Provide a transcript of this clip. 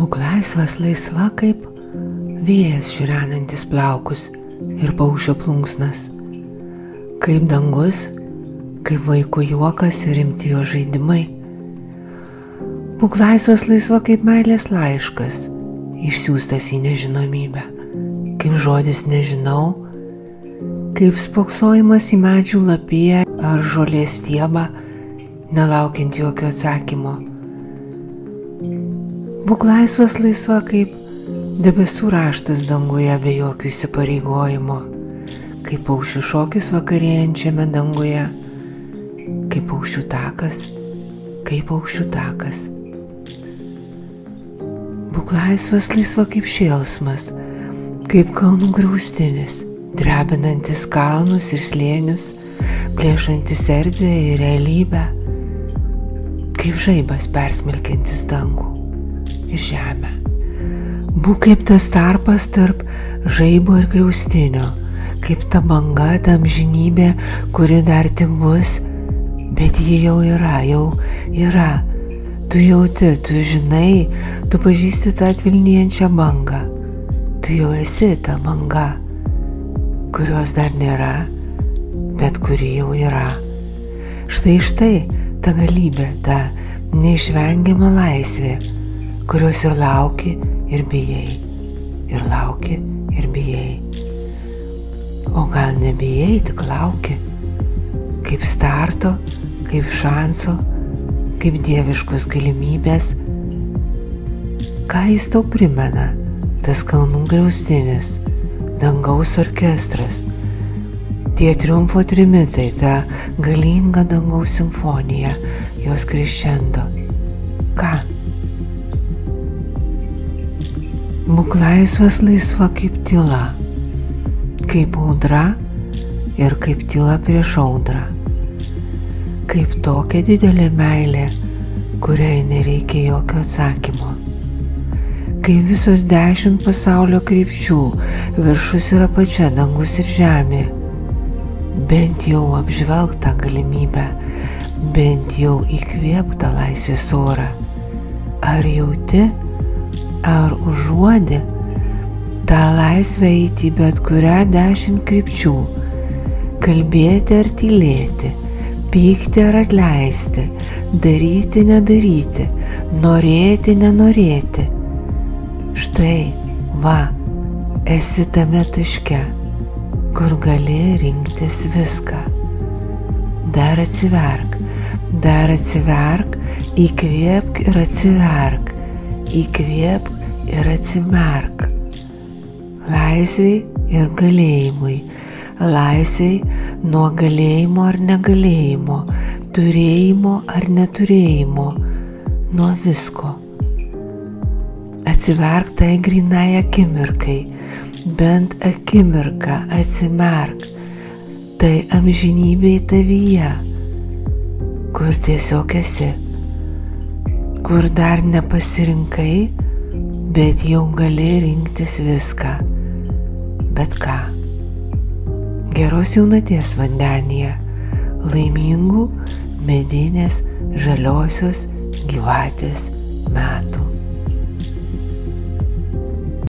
Būk laisvas, laisva kaip vėjas šiurenantis plaukus ir paukščio plunksnas, kaip dangus, kaip vaiko juokas ir rimti jo žaidimai. Būk laisvas, laisva kaip meilės laiškas, išsiųstas į nežinomybę, kaip žodis nežinau, kaip spoksojimas į medžių lapiją ar žolės stiebą, nelaukiant jokio atsakymo. Būk laisvas, laisva kaip debesų raštas danguje be jokių įsipareigojimo, kaip paukščių šokis vakarėjančiame danguje, kaip paukščių takas, kaip paukščių takas. Būk laisvas, laisva kaip šėlsmas, kaip kalnų griaustinis, drebinantis kalnus ir slėnius, plėšantis erdvę ir realybę, kaip žaibas persmelkiantis dangų ir žemę. Būk kaip tas tarpas tarp žaibo ir griaustinio, kaip ta banga, ta amžinybė, kuri dar tik bus, bet ji jau yra. Tu jauti, tu žinai, tu pažįsti tą atvilnijančią bangą. Tu jau esi ta banga, kurios dar nėra, bet kuri jau yra. Štai ta galybė, ta neišvengiama laisvė, kurios ir lauki ir bijai, ir lauki ir bijai. O gal nebijai, tik lauki, kaip starto, kaip šanso, kaip dieviškos galimybės. Ką jis tau primena, tas kalnų griaustinis, dangaus orkestras, tie triumfo trimitai, ta galinga dangaus simfonija, jos crescendo. Ką? Būk laisvas, laisva kaip tyla, kaip audra ir kaip tyla prieš audrą, kaip tokia didelė meilė, kuriai nereikia jokio atsakymo, kai visos 10 pasaulio krypčių, viršus ir apačia, dangus ir žemė, bent jau apžvelk tą galimybę, bent jau įkvėpk tą laisvės orą. Ar jauti, ar užuodi tą laisvę eiti į bet kurią 10 krypčių, kalbėti ar tylėti, pykti ar atleisti, daryti, nedaryti, norėti, nenorėti. Štai, va, esi tame taške, kur gali rinktis viską. Dar atsiverk, įkvėpk ir atsiverk, įkvėpk ir atsimerk. Laisvei ir galėjimui, laisvei nuo galėjimo ar negalėjimo, turėjimo ar neturėjimo, nuo visko. Atsiverk tai grynai akimirkai, bent akimirką atsimerk, tai amžinybei tavyje, kur tiesiog esi, kur dar nepasirinkai, bet jau gali rinktis viską. Bet ką? Geros jaunaties vandenyje, laimingų medinės žaliosios gyvatės metų.